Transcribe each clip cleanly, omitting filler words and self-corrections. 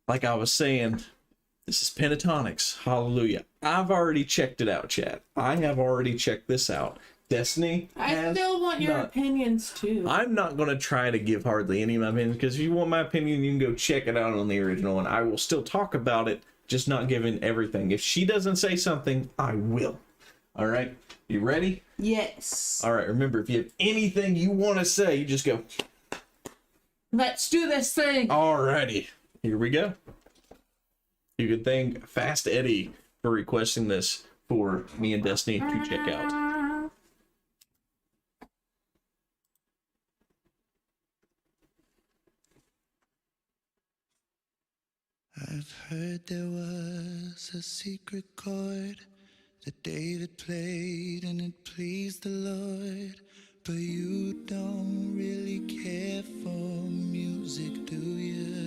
like I was saying, this is Pentatonix. Hallelujah. I've already checked it out, chat. I have already checked this out. Destiny. I still want your opinions too. I'm not going to try to give hardly any of my opinions, because if you want my opinion, you can go check it out on the original, and I will still talk about it, just not giving everything. If she doesn't say something, I will. All right? You ready? Yes. All right. Remember, if you have anything you want to say, you just go. Let's do this thing. Alrighty. Here we go. You can thank Fast Eddie for requesting this for me and Destiny to check out. I've heard there was a secret chord that David played and it pleased the Lord. But you don't really care for music, do you?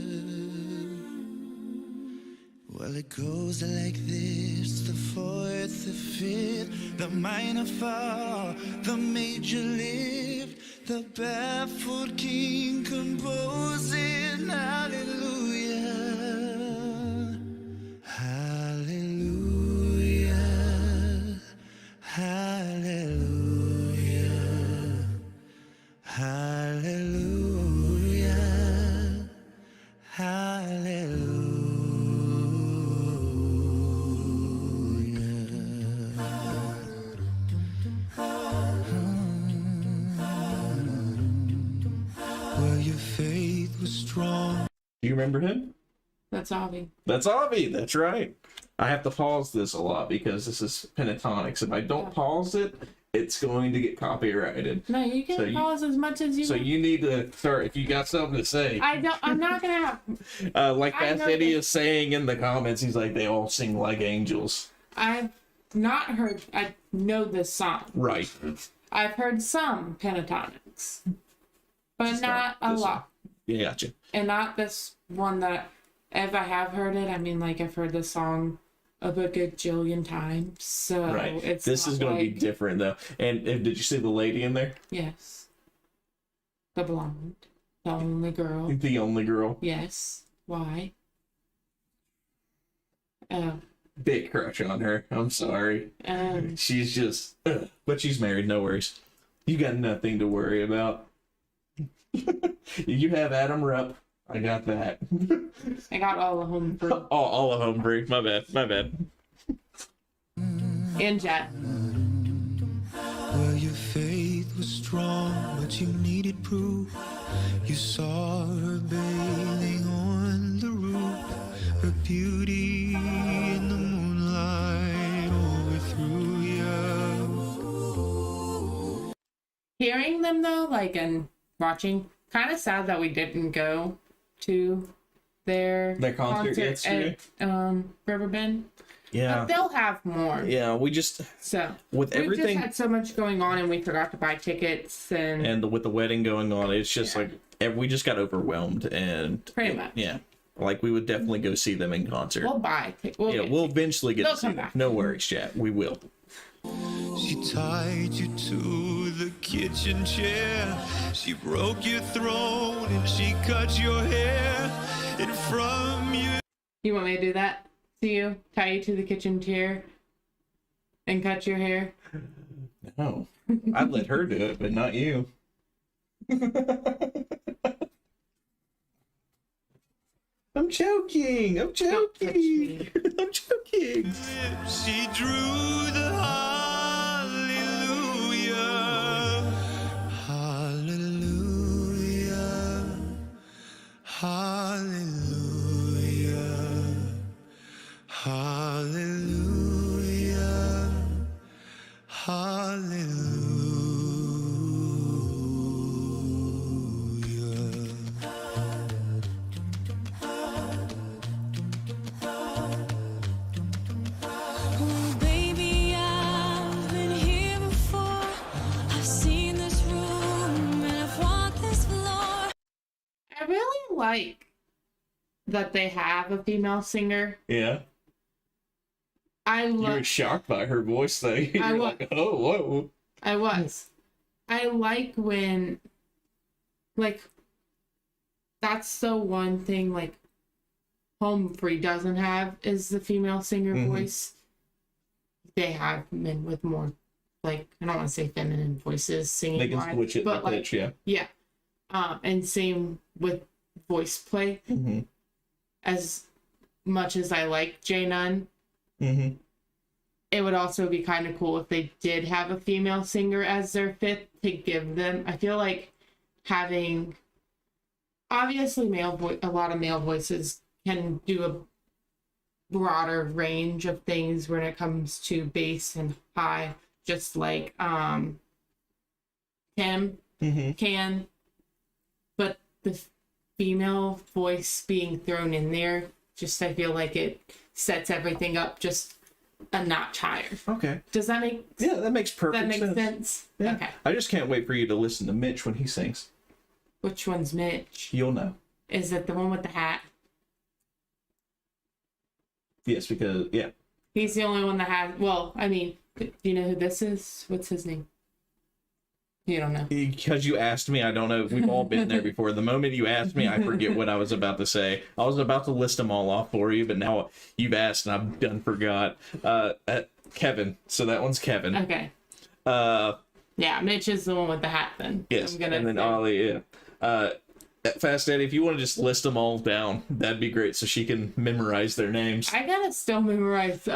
Well, it goes like this: the fourth, the fifth, the minor fall, the major lift, the baffled king composing hallelujah, hallelujah, hallelujah, hallelujah, hallelujah. Well, your faith was strong. Do you remember him? That's Avi. That's Avi. That's right. I have to pause this a lot because this is Pentatonix. If I don't pause it, it's going to get copyrighted. No, you can pause as much as you want. So you need to start, if you got something to say. I'm not gonna have. Like Fast Eddie is saying in the comments, he's like, they all sing like angels. I've not heard. I know this song. Right. I've heard some Pentatonix, but not a lot. Yeah, gotcha. And not this one that, if I have heard it, I mean, like, I've heard this song a good jillion times. So right. It's this is going to be different, though. And did you see the lady in there? Yes. The blonde. The only girl. The only girl. Yes. Why? Oh. Big crush on her. I'm sorry. She's just... but she's married. No worries. You got nothing to worry about. You have Adam Rupp. I got that. I got all of home free. all of home free. My bad. And Jet. Well, your faith was strong, but you needed proof. You saw her bathing on the roof. Her beauty in the moonlight overthrew you. Hearing them though, like, and watching, kind of sad that we didn't go to their concert yesterday at Riverbend. Yeah, but they'll have more. Yeah, we just with everything just had so much going on, and we forgot to buy tickets, and with the wedding going on, it's just like we just got overwhelmed, and pretty much like we would definitely go see them in concert. We'll buy tickets. We'll eventually get to see them. No worries, chat. We will. She tied you to the kitchen chair. She broke your throat and she cut your hair. And from you... You want me to do that to you? Tie you to the kitchen chair and cut your hair? No. I'd let her do it, but not you. I'm joking. I'm joking. I'm joking. She drew the hallelujah. Hallelujah. Hallelujah. Hallelujah. Hallelujah. I really like that they have a female singer. Yeah. You were shocked by her voice, though. You're like, oh, whoa. I was. I like when, like, that's the one thing, like, Humphrey doesn't have is the female singer voice. They have men with more, like, I don't want to say feminine voices singing. They can live, switch it, but the pitch, yeah. Yeah. And same with voice play. As much as I like Jay Nunn, it would also be kind of cool if they did have a female singer as their fifth to give them. I feel like having, obviously, a lot of male voices can do a broader range of things when it comes to bass and high, just like Tim can. But the female voice being thrown in there, just I feel like it sets everything up just a notch higher. Okay. Does that make Yeah, that makes perfect sense? Yeah. Okay. I just can't wait for you to listen to Mitch when he sings. Which one's Mitch? You'll know. Is it the one with the hat? Yes, because, yeah. He's the only one that has, well, I mean, do you know who this is? What's his name? You don't know. Because you asked me, I don't know. We've all been there before. The moment you asked me, I forget what I was about to say. I was about to list them all off for you, but now you've asked and I've done forgot. Kevin. So that one's Kevin. Okay. Yeah, Mitch is the one with the hat then. Yes, and then Ollie, yeah. Fast Eddie, if you want to just list them all down, that'd be great so she can memorize their names. I gotta still memorize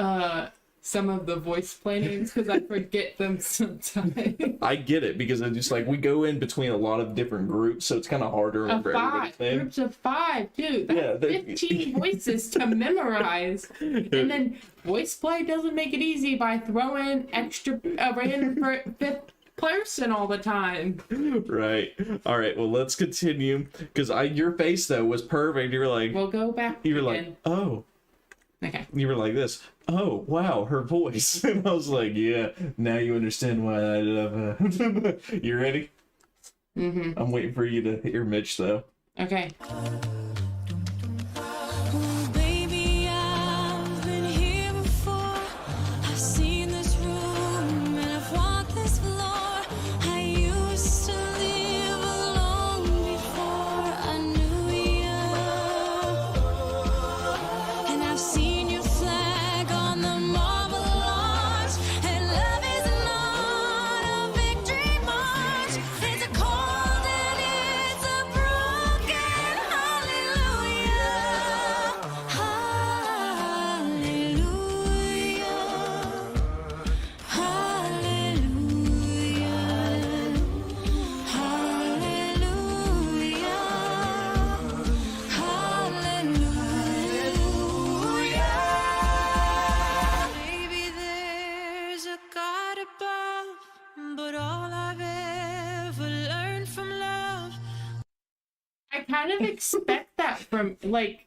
some of the voice play names because I forget them sometimes. I get it because it's just like we go in between a lot of different groups, so it's kind of hard to remember everybody's name. Groups of 5, dude. That's 15 voices to memorize. And then voice play doesn't make it easy by throwing a random fifth person all the time. Right. All right. Well, let's continue because your face though was perfect. You were like, we'll go back. You were like, oh. Okay. You were like this. Oh wow, her voice. And I was like, yeah. Now you understand why I love her. You ready? I'm waiting for you to hear Mitch though. Okay. Kind of expect that from like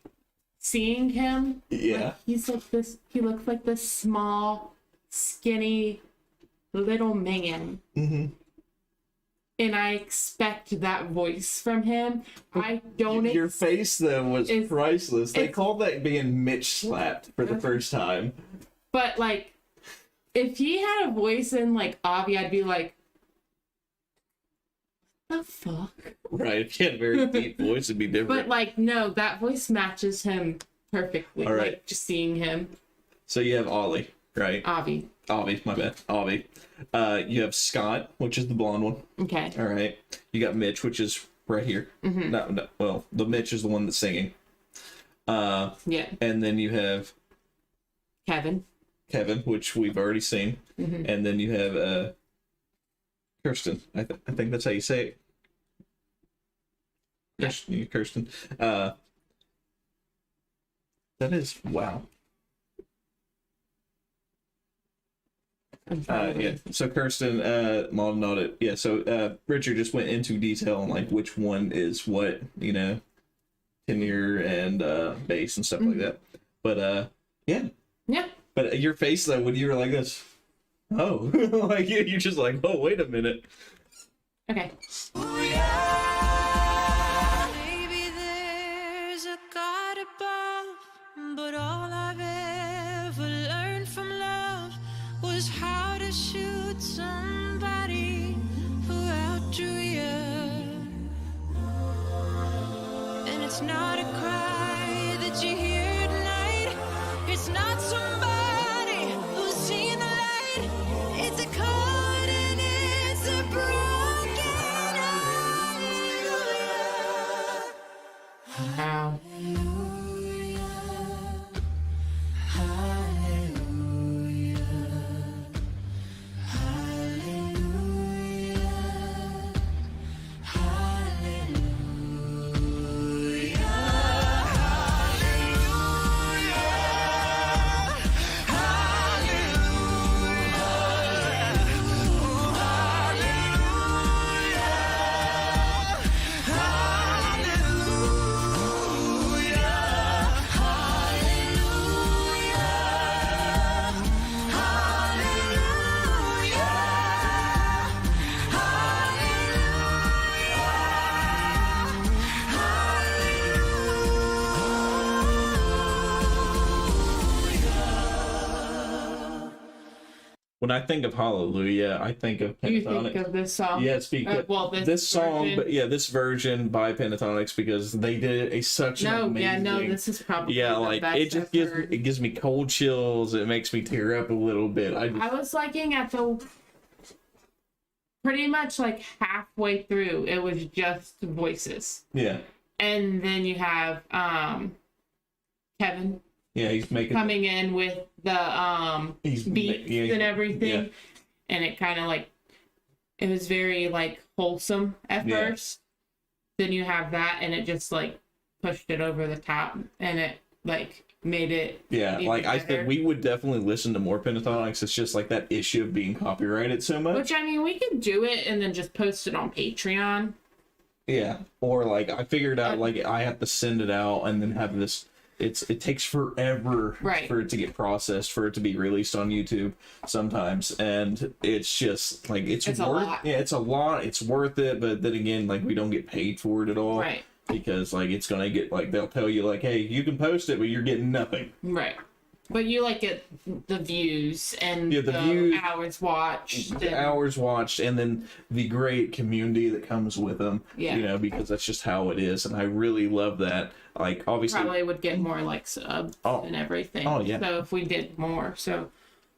seeing him. Yeah. Like, he looks like this small, skinny little man. And I expect that voice from him. I don't. Your face though was priceless. They called that being Mitch slapped for the first time. But like, if he had a voice in like Avi, I'd be like, the fuck? Right, if he had a very deep voice, it'd be different. But like, no, that voice matches him perfectly. All right. Like, just seeing him. So you have Ollie, right? Avi, my bad. Avi. You have Scott, which is the blonde one. Okay. All right. You got Mitch, which is right here. No, well, the Mitch is the one that's singing. Yeah. And then you have Kevin, which we've already seen. And then you have Kirsten. I think that's how you say it. Kirsten. That is wow. Yeah. So Kirsten, Maud nodded. Yeah. So Richard just went into detail on like which one is what, tenure and bass and stuff like that. But yeah. Yeah. But your face though, when you were like this, oh, like you're just like, oh, wait a minute. Okay. But all I've ever learned from love was how to shoot somebody who outdrew you. And it's not a cry that you hear know. When I think of Hallelujah, I think of Pentatonix. You think of this song? Yeah, because this song, version? but yeah, this version by Pentatonix, because they did such an amazing. This is probably like the best it just gives me cold chills. It makes me tear up a little bit. I was liking at the pretty much like halfway through. It was just voices. Yeah. And then you have Kevin. Yeah, he's coming in with the beats and everything, and it kind of like it was very like wholesome at first. Then you have that, and it just like pushed it over the top, and it like made it. Yeah, like better. I said, we would definitely listen to more Pentatonix. It's just like that issue of being copyrighted so much. Which I mean, we could do it and then just post it on Patreon. Yeah, or like I figured out like I have to send it out and then have this. It takes forever for it to get processed, for it to be released on YouTube sometimes, and it's just like it's worth. Yeah, it's a lot. It's worth it, but then again, like we don't get paid for it at all, right? Because like it's gonna get like they'll tell you like, hey, you can post it, but you're getting nothing, right? But you like get the views and the views, hours watched. Hours watched, and then the great community that comes with them. Yeah. You know, because that's just how it is. And I really love that. Like, obviously. Probably would get more, like, subs and everything. Oh, yeah. So if we did more. So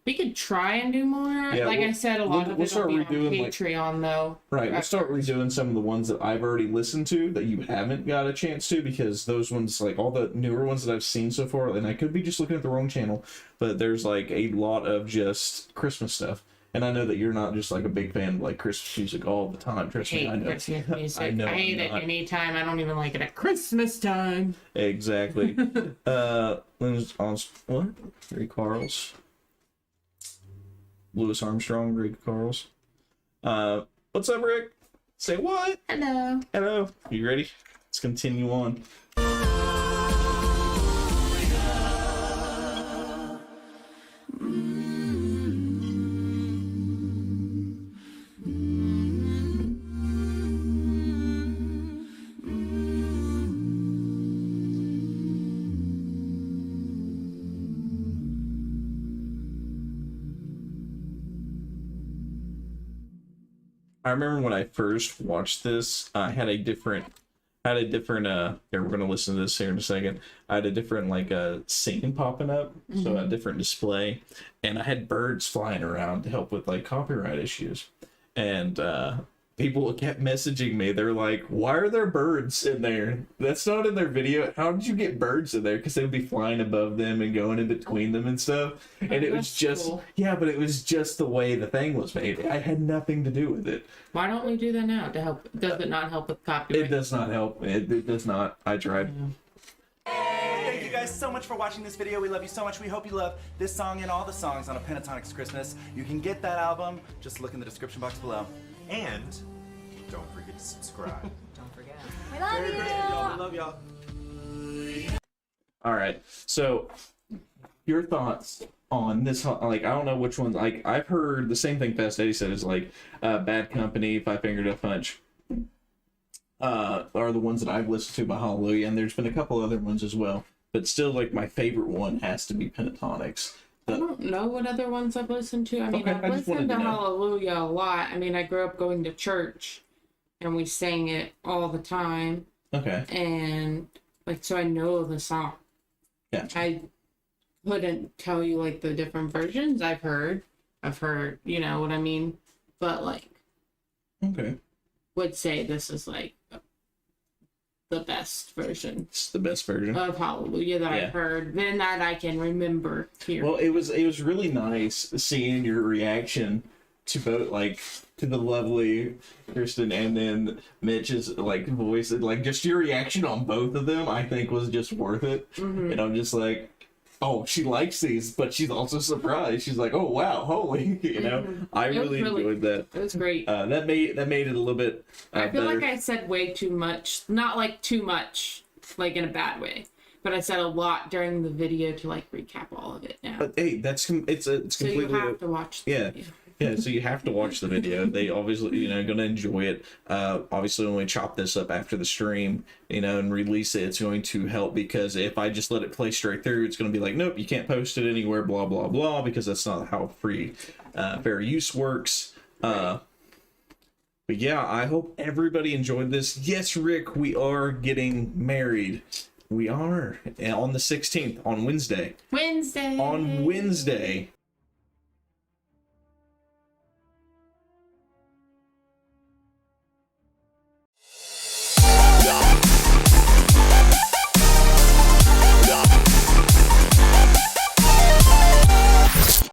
we could try and do more. Yeah, like I said, a lot of it will be on Patreon, though. Right. We'll start redoing some of the ones that I've already listened to that you haven't got a chance to, because those ones, like all the newer ones that I've seen so far, and I could be just looking at the wrong channel, but there's like a lot of just Christmas stuff. And I know that you're not just like a big fan of like Christmas music all the time. Trust me, I know. Christmas music. I hate it anytime. I don't even like it at Christmas time. Exactly. What? Ray Carls. Louis Armstrong, Rick Carls. What's up, Rick? Say what? Hello. Hello. You ready? Let's continue on. I remember when I first watched this, I had a different, here, we're going to listen to this here in a second. I had a different, like, scene popping up, so a different display, and I had birds flying around to help with, like, copyright issues. And, people kept messaging me. They're like, why are there birds in there? That's not in their video. How did you get birds in there? Because they would be flying above them and going in between them and stuff. And it was just, cool. Yeah, but it was just the way the thing was made. I had nothing to do with it. Why don't we do that now to help? Does it not help with copyright? It does not help. It does not. I tried. Thank you guys so much for watching this video. We love you so much. We hope you love this song and all the songs on A Pentatonix Christmas. You can get that album. Just look in the description box below. And don't forget to subscribe. Don't forget. We love you. We love y'all. All right. So, your thoughts on this? Like, I don't know which one. Like, I've heard the same thing Fast Eddie said is like Bad Company, Five Finger Death Punch. Are the ones that I've listened to by Hallelujah, and there's been a couple other ones as well. But still, like, my favorite one has to be Pentatonix. I don't know what other ones I've listened to. I mean, I've listened to Hallelujah a lot. I mean, I grew up going to church, and we sang it all the time. Okay. And, like, so I know the song. Yeah. I couldn't tell you, like, the different versions I've heard, you know what I mean? But, like, okay, would say this is, like, the best version It's the best version. of Hallelujah that Yeah. I've heard, than that I can remember here. Well, it was really nice seeing your reaction to both, like, to the lovely Kristen and then Mitch's like voice, and like just your reaction on both of them, I think was just worth it. And I'm just like, oh, she likes these, but she's also surprised. She's like, oh wow, holy, you know. I It was really enjoyed that. It was great. That made it a little bit. I feel better. like I said way too much. Not like too much, like in a bad way. But I said a lot during the video to like recap all of it now. But hey, it's So completely. you have to watch the Yeah. video. Yeah, so you have to watch the video. They obviously, you know, gonna enjoy it. Obviously, when we chop this up after the stream, you know, and release it, it's going to help, because if I just let it play straight through, it's gonna be like, nope, you can't post it anywhere, blah blah blah, because that's not how fair use works. But yeah, I hope everybody enjoyed this. Yes, Rick, we are getting married. We are on the 16th, on Wednesday. Wednesday. On Wednesday,